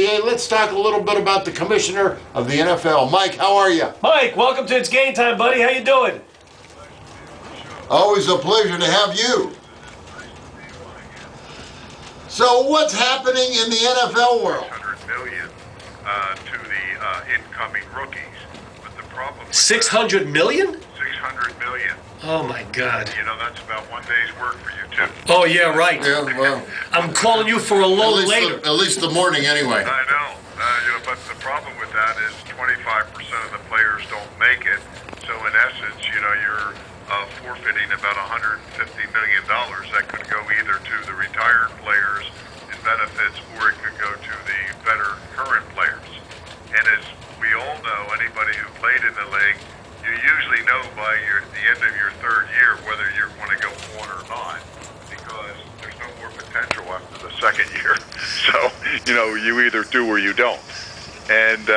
NBA. Let's talk a little bit about the commissioner of the NFL. Mike, how are you? Mike, welcome to It's Game Time, buddy. How you doing? Always a pleasure to have you. So what's happening in the NFL world? $600 million to the incoming rookies. But the problem with $600 million? $600 million. Oh my God. You know, that's about one day's work for you too. Oh yeah, right. Yeah, well, I'm calling you for a loan later. at least the morning anyway. I know. But the problem with that is 25% of the players don't make it. So in essence, you're forfeiting about $150 million. That could go either to the retired players in benefits, or it could go to the better current players. And as we all know, anybody who played in the league, you usually know by the end of your third year whether you want to go on or not, because there's no more potential after the second year. So, you either do or you don't. And,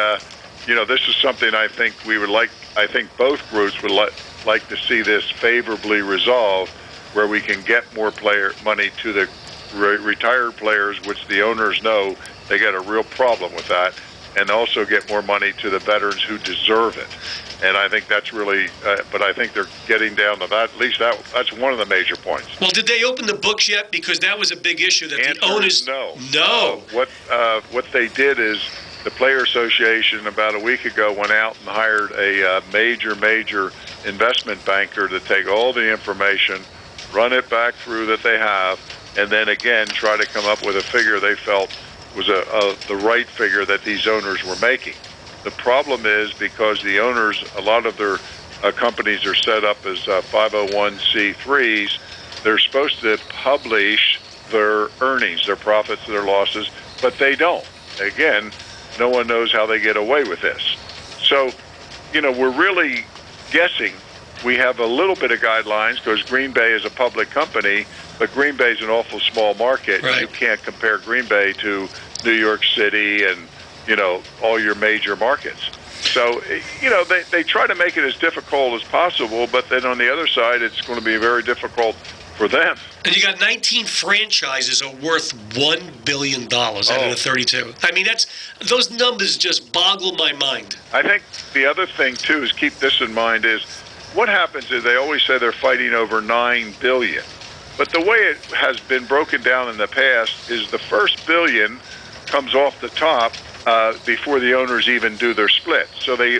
this is something I think we would like, I think both groups would like to see this favorably resolved, where we can get more player money to the retired players, which the owners know they got a real problem with that, and also get more money to the veterans who deserve it. And I think that's really, but I think they're getting down to that. At least that's one of the major points. Well, did they open the books yet? Because that was a big issue that the owners. No. What they did is the Player Association about a week ago went out and hired a major investment banker to take all the information, run it back through that they have, and then again try to come up with a figure they felt was the right figure that these owners were making. The problem is because the owners, a lot of their companies are set up as 501c3s, they're supposed to publish their earnings, their profits, their losses, but they don't. Again, no one knows how they get away with this. So, we're really guessing. We have a little bit of guidelines because Green Bay is a public company, but Green Bay is an awful small market. Right. You can't compare Green Bay to New York City and all your major markets. So, they try to make it as difficult as possible, but then on the other side, it's going to be very difficult for them. And you got 19 franchises are worth $1 billion out of the 32. I mean, those numbers just boggle my mind. I think the other thing, too, is keep this in mind is what happens is they always say they're fighting over $9 billion. But the way it has been broken down in the past is the first billion comes off the top before the owners even do their split. So a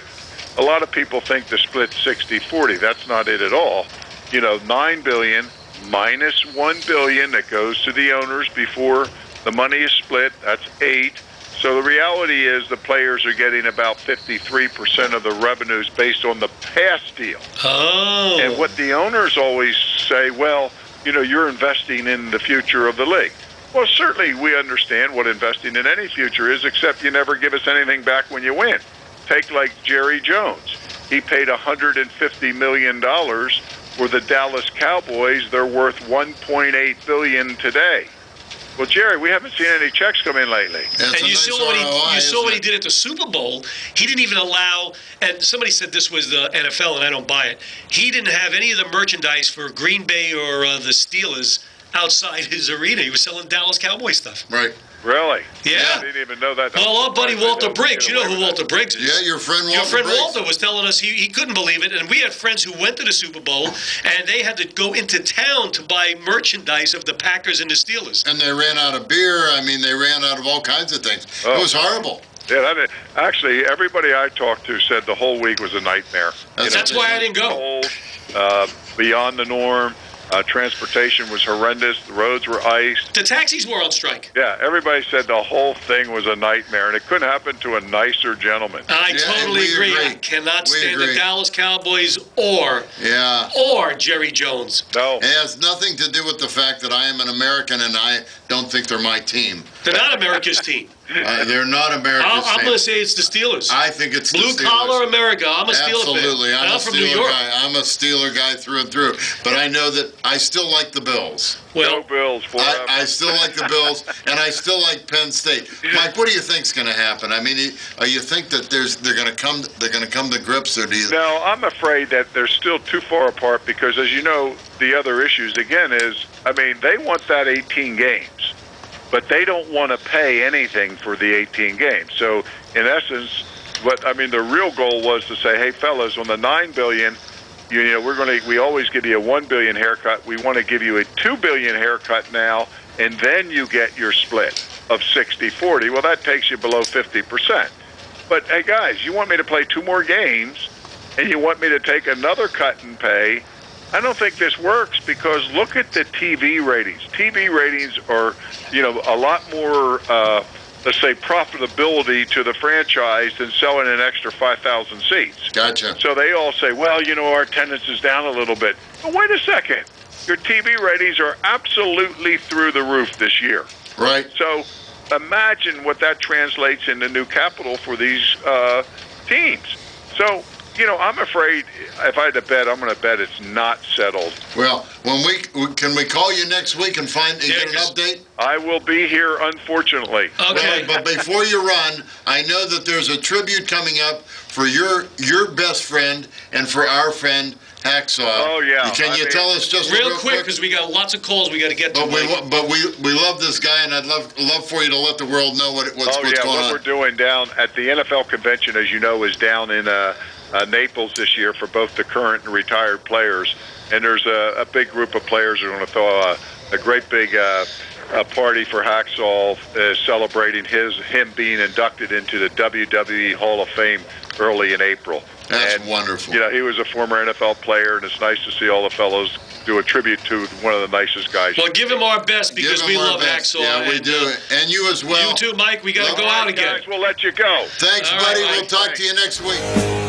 lot of people think the split's 60-40. That's not it at all. $9 billion minus $1 billion that goes to the owners before the money is split. That's $8. So the reality is the players are getting about 53% of the revenues based on the past deal. Oh. And what the owners always say, well, you're investing in the future of the league. Well, certainly we understand what investing in any future is, except you never give us anything back when you win. Take like Jerry Jones. He paid $150 million for the Dallas Cowboys. They're worth $1.8 billion today. Well, Jerry, we haven't seen any checks come in lately. And you saw what he did at the Super Bowl. He didn't even allow, and somebody said this was the NFL, and I don't buy it. He didn't have any of the merchandise for Green Bay or the Steelers outside his arena. He was selling Dallas Cowboy stuff. Right. Really? Yeah. I didn't even know that. Well, our buddy Walter Briggs, you know who Walter Briggs is. Yeah, your friend Walter Your friend Briggs. Walter was telling us he couldn't believe it, and we had friends who went to the Super Bowl, and they had to go into town to buy merchandise of the Packers and the Steelers. And they ran out of beer. I mean, they ran out of all kinds of things. It was horrible. Yeah, actually, everybody I talked to said the whole week was a nightmare. That's why I didn't go. Cold, beyond the norm. Transportation was horrendous. The roads were iced. The taxis were on strike. Yeah, everybody said the whole thing was a nightmare, and it couldn't happen to a nicer gentleman. I totally agree. I cannot stand the Dallas Cowboys or Jerry Jones. No. It has nothing to do with the fact that I am an American and I don't think they're my team. They're not America's team. They're not America's team. I'm going to say it's the Steelers. I think it's the Steelers. Blue collar America. I'm a Steeler fan. Absolutely. I'm from New York. guy. I'm a Steeler guy through and through. But I know that I still like the Bills. Well, no Bills forever. I still like the Bills, and I still like Penn State. Mike, what do you think's going to happen? I mean, you think that they're going to come to grips, or do you? No, I'm afraid that they're still too far apart because, as you know, the other issues again is, I mean, they want that 18 games. but they don't want to pay anything for the 18 games. So in essence, the real goal was to say, hey fellas, on the $9 billion, we always give you a $1 billion haircut. We want to give you a $2 billion haircut now, and then you get your split of 60-40. Well, that takes you below 50%. But hey guys, you want me to play 2 more games, and you want me to take another cut in pay? I don't think this works, because look at the TV ratings. TV ratings are, a lot more, let's say, profitability to the franchise than selling an extra 5,000 seats. Gotcha. So they all say, well, our attendance is down a little bit. But wait a second. Your TV ratings are absolutely through the roof this year. Right. So imagine what that translates into new capital for these teams. So, I'm afraid if I had to bet, I'm going to bet it's not settled. Well, can we call you next week and get an update? I will be here, unfortunately. Okay. Well, but before you run, I know that there's a tribute coming up for your best friend and for our friend Hacksaw. Oh yeah. Can you tell us just real quick, because we got lots of calls we got to get to. But we love this guy, and I'd love for you to let the world know what's going on. What we're doing down at the NFL convention, as you know, is down in Naples this year for both the current and retired players. And there's a big group of players who are going to throw a great big party for Hacksaw, celebrating him being inducted into the WWE Hall of Fame early in April. That's wonderful. He was a former NFL player, and it's nice to see all the fellows do a tribute to one of the nicest guys. Well, give him our best, because we love Hacksaw. Yeah, we do. And you as well. You too, Mike. We got to go out again. Guys, we'll let you go. Thanks, buddy. We'll talk to you next week.